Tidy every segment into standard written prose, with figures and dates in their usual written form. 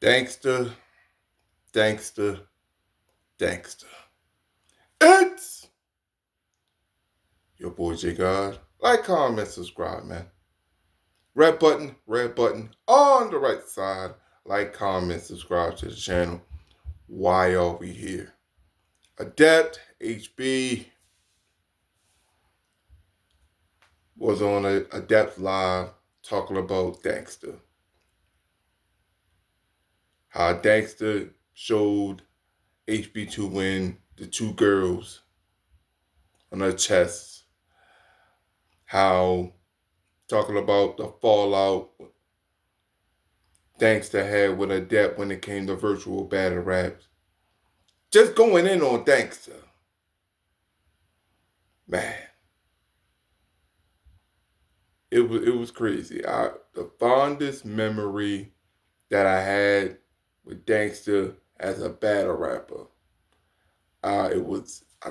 Danksta, Danksta, Danksta. It's your boy J God. Like, comment, subscribe, man. Red button on the right side. Like, comment, subscribe to the channel. Why are we here? Adept HB was on a Adept Live talking about Danksta. How Danksta showed Hb2n the two girls on her chest. How talking about the fallout Danksta had with Adept when it came to virtual battle raps. Just going in on Danksta. Man. It was crazy. The fondest memory that I had with Danksta as a battle rapper. I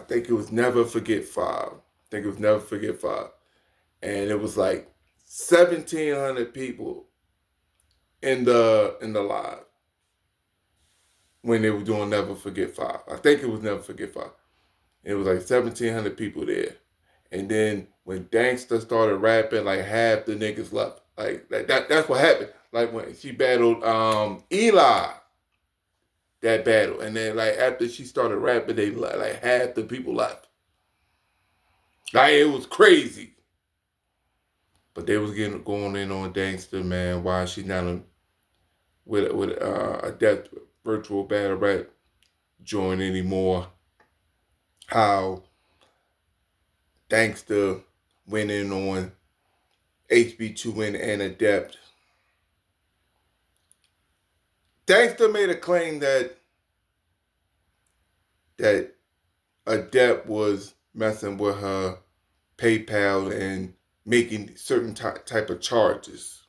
think it was Never Forget 5. And it was like 1,700 people in the live when they were doing Never Forget 5. I think it was Never Forget 5. It was like 1,700 people there. And then when Danksta started rapping, like half the niggas left. Like that's what happened. Like when she battled Eli, that battle. And then like after she started rapping, they like half the people left. Like it was crazy. But they was going in on Danksta, man. Why she's not with Adept virtual battle rap join anymore. How Danksta went in on Hb2n and Adept. Danksta made a claim that Adept was messing with her PayPal and making certain type of charges.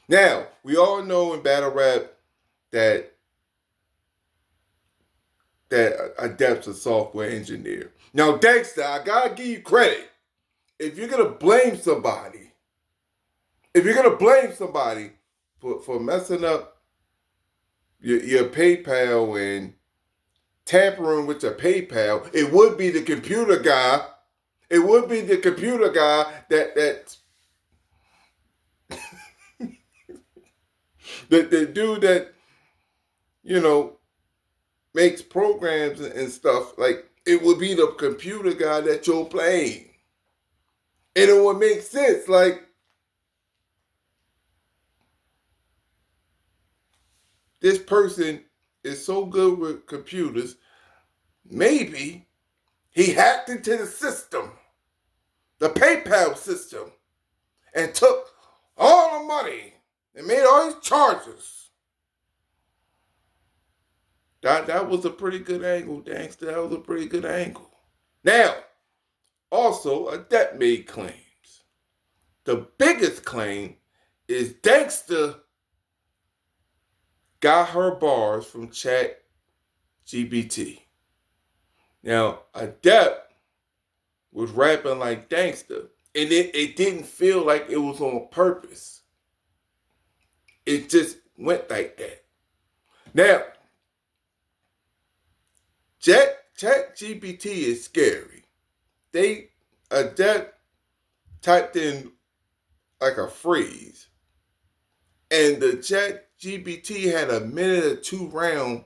Now, we all know in battle rap that Adept's a software engineer. Now, Danksta, I gotta give you credit. If you're gonna blame somebody, for messing up your PayPal and tampering with your PayPal, it would be the computer guy. It would be the computer guy that the dude that, you know, makes programs and stuff. Like, it would be the computer guy that you're playing. And it would make sense. Like, this person is so good with computers, maybe he hacked into the system, the PayPal system, and took all the money and made all these charges. That was a pretty good angle, Danksta. That was a pretty good angle. Now, also, Adept made claims. The biggest claim is Danksta got her bars from ChatGPT. Now, Adept was rapping like Danksta, and it didn't feel like it was on purpose. It just went like that. Now, ChatGPT is scary. Adept typed in like a phrase, and the ChatGPT had a minute or two round,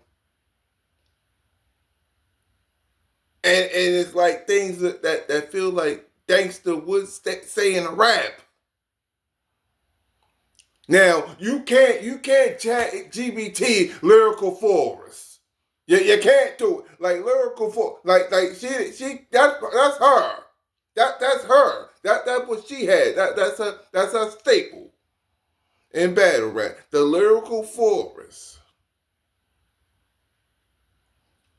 and it's like things that feel like Danksta would say in a rap. Now you can't ChatGPT lyrical forest. You can't do it. Like lyrical forest. Like she that's her. That's her. That's what she had. That's her staple in battle rap. The lyrical forest.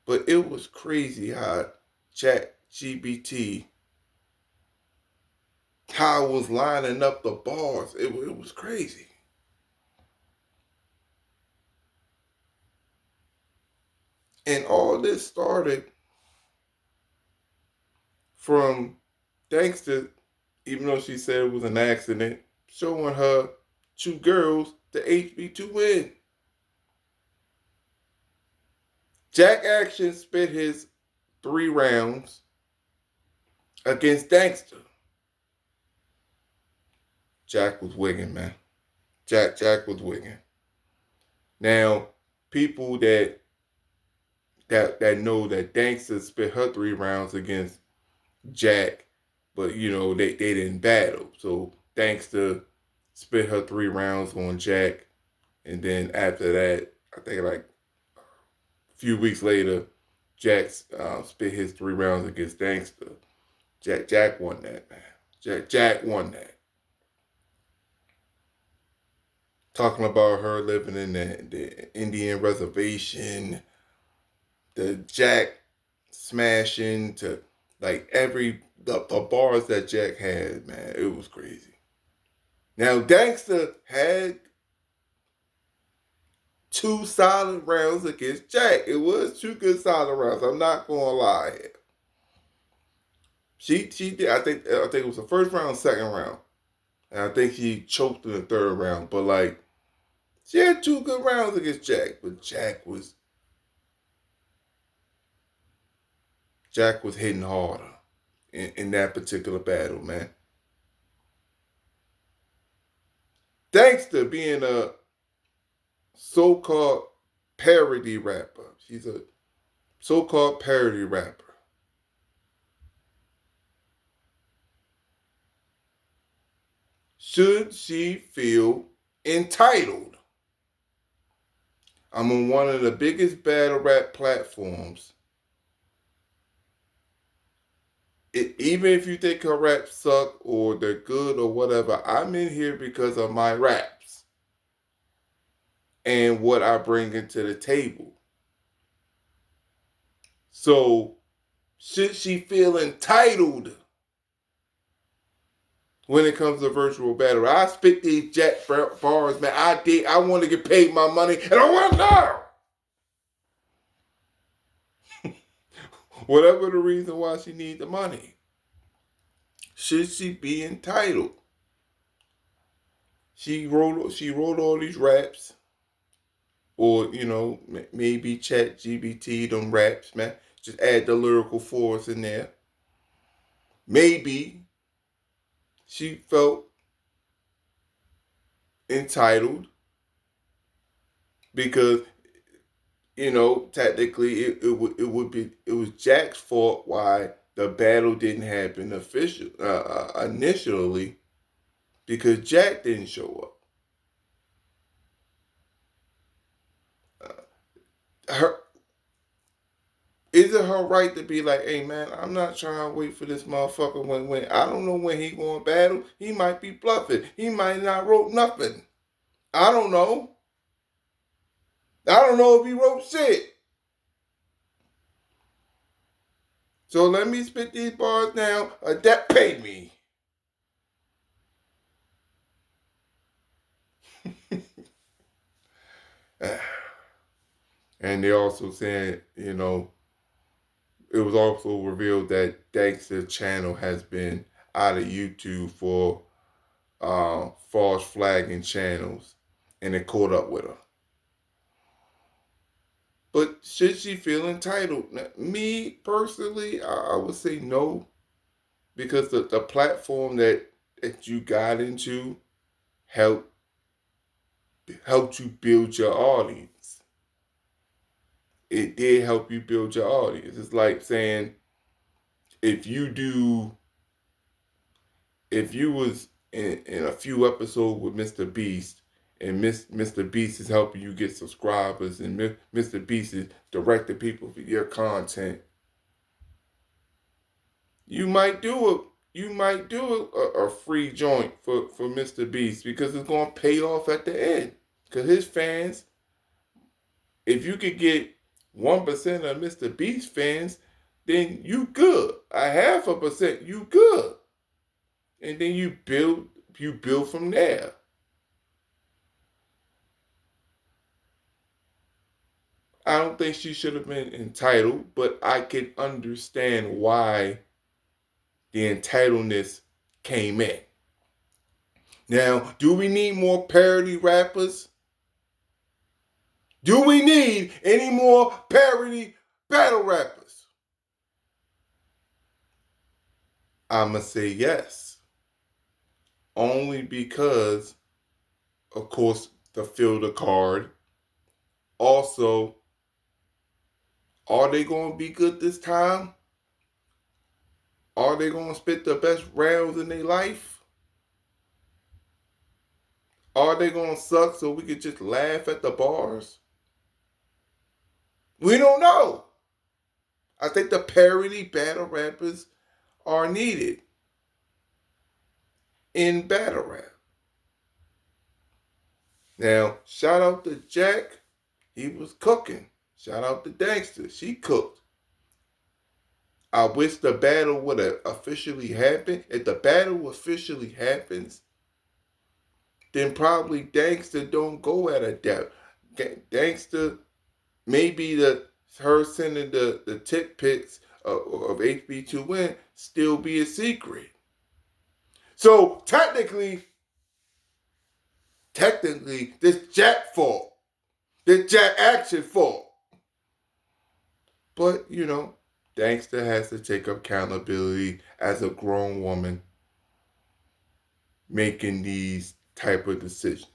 But it was crazy how ChatGPT, how it was lining up the bars. It was crazy. And all this started from Danksta, even though she said it was an accident, showing her two girls the Hb2n. Jack Action spit his 3 rounds against Danksta. Jack was wigging, man. Jack was wigging. Now, people that know that Danksta spit her 3 rounds against Jack, but they didn't battle. So Danksta spit her 3 rounds on Jack, and then after that, I think like a few weeks later, Jack spit his 3 rounds against Danksta. Jack won that, man. Jack won that. Talking about her living in the Indian reservation, the Jack smashing to like the bars that Jack had, man, it was crazy. Now Danksta had 2 solid rounds against Jack. It was 2 good solid rounds. I'm not gonna lie here. She did. I think it was the first round, second round, and I think she choked in the third round. But like, she had 2 good rounds against Jack, but Jack was hitting harder in that particular battle, man. Danksta being a so-called parody rapper. She's a so-called parody rapper. Should she feel entitled? I'm on one of the biggest battle rap platforms. Even if you think her raps suck or they're good or whatever, I'm in here because of my raps and what I bring into the table. So, should she feel entitled when it comes to virtual battle? I spit these Jack bars, man. I want to get paid my money, and I want now. Whatever the reason why she needs the money, should she be entitled? She wrote all these raps, or maybe ChatGPT them raps, man. Just add the lyrical force in there. Maybe she felt entitled because technically it was Jack's fault why the battle didn't happen initially, because Jack didn't show up. Is it her right to be like, hey man, I'm not trying to wait for this motherfucker when I don't know when he going to battle. He might be bluffing. He might not wrote nothing. I don't know. I don't know if he wrote shit. So let me spit these bars now. Adept pay me. And they also said, it was also revealed that Danksta's channel has been out of YouTube for false flagging channels, and it caught up with her. But should she feel entitled? Now, me personally, I would say no, because the platform that you got into helped you build your audience. It did help you build your audience. It's like saying, if you was in a few episodes with Mr. Beast, and Mr. Beast is helping you get subscribers, and Mr. Beast is directing people for your content, you might do a free joint for Mr. Beast, because it's going to pay off at the end. Because his fans, if you could get 1% of Mr. Beast fans, then you good. 0.5%, you good. And then you build from there. I don't think she should have been entitled, but I can understand why the entitledness came in. Now, do we need more parody rappers? Do we need any more parody battle rappers? I'ma say yes. Only because, of course, the fielder card. Also, are they going to be good this time? Are they going to spit the best rounds in their life? Are they going to suck so we could just laugh at the bars? We don't know. I think the parody battle rappers are needed in battle rap. Now, shout out to Jack. He was cooking. Shout out to Danksta. She cooked. I wish the battle would have officially happened. If the battle officially happens, then probably Danksta don't go at Adept. Danksta, maybe her sending the tip pics of Hb2n still be a secret. So technically, this Jack fault. This Jack action fault. But, Danksta has to take accountability as a grown woman making these type of decisions.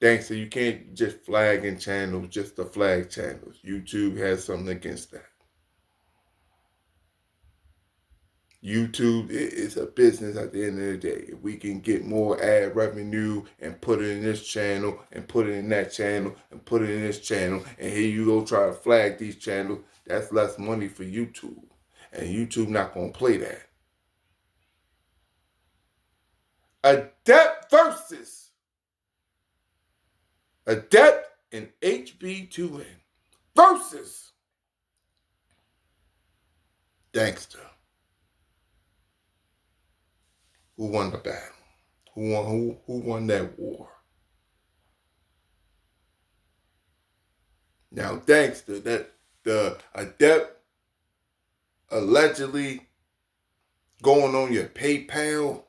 Danksta, you can't just flag in channels just to flag channels. YouTube has something against that. YouTube is a business at the end of the day. If we can get more ad revenue and put it in this channel and put it in that channel and put it in this channel, and here you go try to flag these channels, that's less money for YouTube. And YouTube not going to play that. Adept versus Adept and Hb2n versus Danksta. Who won the battle? Who won that war? Now, Danksta, that the Adept allegedly going on your PayPal.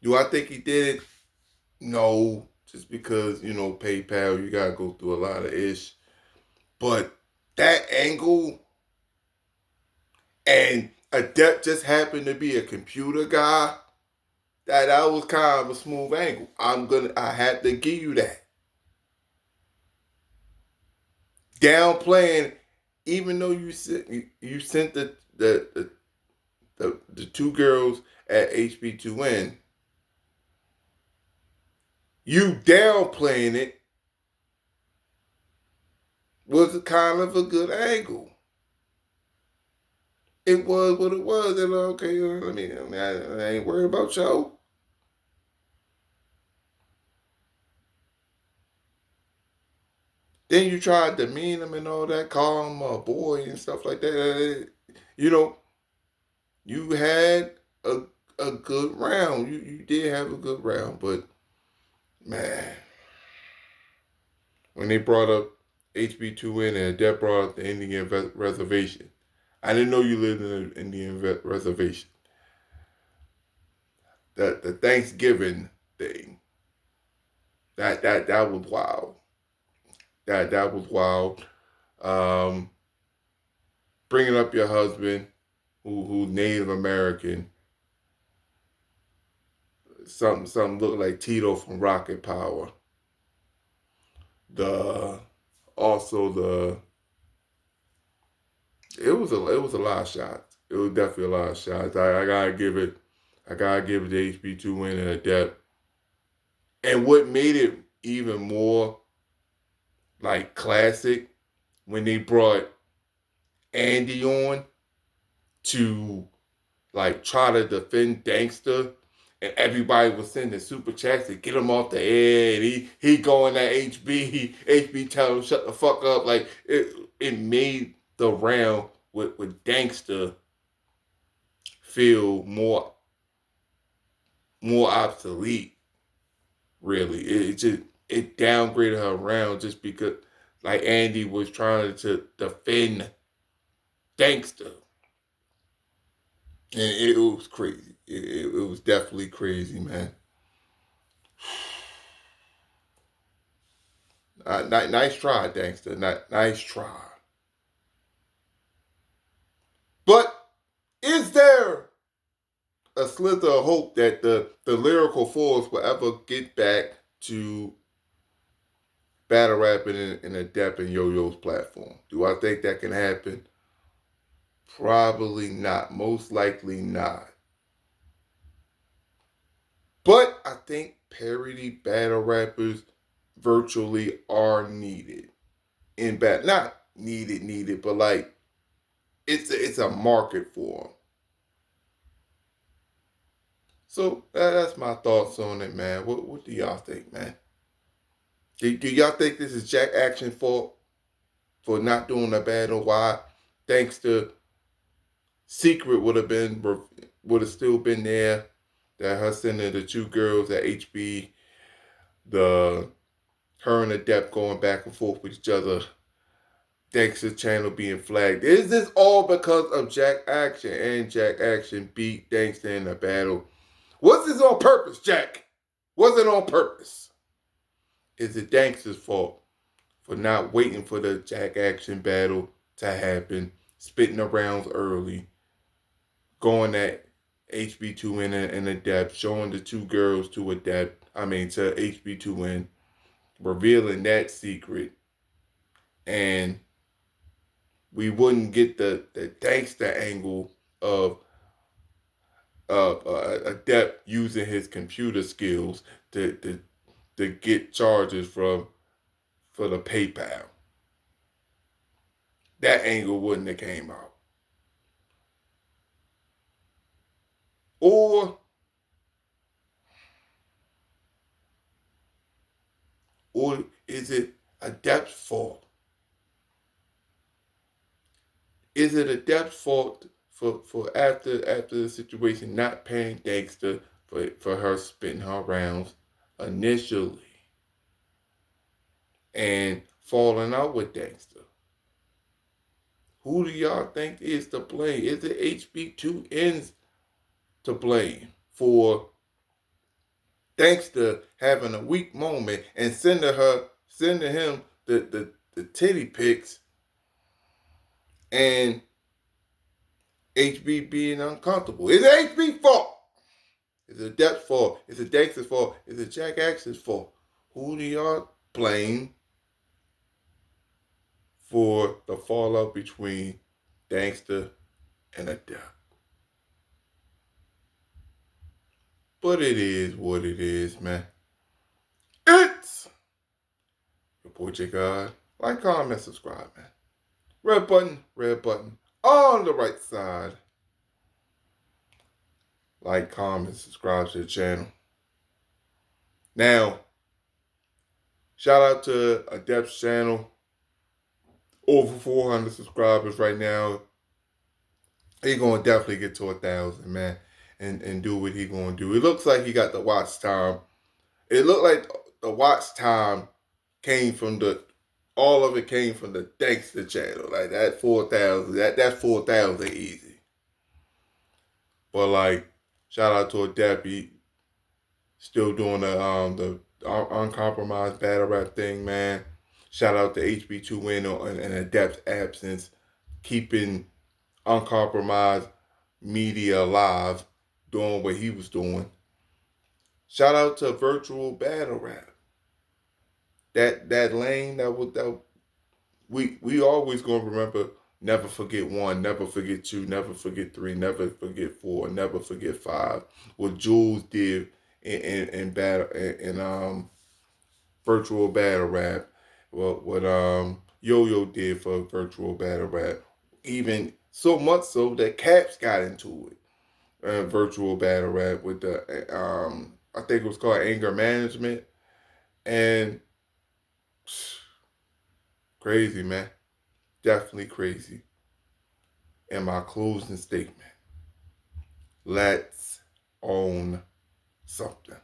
Do I think he did it? No, just because, PayPal, you gotta go through a lot of ish. But that angle, and Adept just happened to be a computer guy, that was kind of a smooth angle. I had to give you that. Downplaying, even though you sent the two girls at Hb2n, you downplaying it was kind of a good angle. It was what it was, and okay, I ain't worried about y'all. Then you tried to demean him and all that, call him a boy and stuff like that. You had a good round. You did have a good round, but man, when they brought up Hb2n and Adept brought up the Indian reservation, I didn't know you lived in an Indian reservation. The Thanksgiving thing, that was wild. That was wild. Bringing up your husband, who's Native American. Something looked like Tito from Rocket Power. It was a lot of shots. It was definitely a lot of shots. I gotta give it to Hb2n and Adept. And what made it even more like classic, when they brought Andy on to like try to defend Danksta, and everybody was sending super chats to get him off the air, and he going at HB telling him shut the fuck up. Like it made the round with Danksta feel more obsolete. Really, it downgraded her round just because like Andy was trying to defend Danksta. And it was crazy. It was definitely crazy, man. Nice try, Danksta. Nice try. But is there a slither of hope that the lyrical force will ever get back to battle rapping in Adept and Yo-Yo's platform? Do I think that can happen? Probably not. Most likely not. But I think parody battle rappers virtually are needed in battle. Not needed, but like it's a market for them. So that's my thoughts on it, man. What do y'all think, man? Do y'all think this is Jack Action's fault for not doing a battle? Why? Thanks to Secret would have still been there. That her sending the two girls at HB, the her and Adept going back and forth with each other. Danksta's channel being flagged. Is this all because of Jack Action and Jack Action beat Danksta in a battle? Was this on purpose, Jack? Was it on purpose? Is it Danksta's fault for not waiting for the Jack Action battle to happen, spitting the rounds early, going at Hb2n and Adept, showing the two girls to Hb2n, revealing that secret, and we wouldn't get the Danksta angle of Adept using his computer skills to get charges for the PayPal. That angle wouldn't have came out. Or is it Adept's fault? Is it Adept's fault for after the situation not paying Danksta for her spitting her rounds initially and falling out with Danksta? Who do y'all think is to blame? Is it Hb2n's to blame for Danksta having a weak moment and sending him the titty pics and HB being uncomfortable? Is it HB's fault? Is it Adept's fault? Is it Danksta's fault? Is it Jack Action's fault? Who do y'all blame for the fallout between Danksta and Adept? But it is what it is, man. It's your boy J God. Like, comment, subscribe, man. Red button on the right side. Like, comment, subscribe to the channel. Now, shout out to Adept's channel. Over 400 subscribers right now. He gonna definitely get to 1,000, man, and do what he gonna do. It looks like he got the watch time. It looked like the watch time came from all of it came from the Danksta channel. Like that 4,000, that's 4,000 easy. But like, shout out to Adept, he still doing the uncompromised battle rap thing, man. Shout out to Hb2n and Adept's absence, keeping uncompromised media alive, doing what he was doing. Shout out to virtual battle rap. That lane we always gonna remember. Never forget 1, never forget 2, never forget 3, never forget 4, never forget 5. What Jules did in virtual battle rap, what Yo-Yo did for virtual battle rap, even so much so that Caps got into it. Virtual battle rap with the I think it was called anger management, and crazy, man, definitely crazy. And my closing statement: let's own something.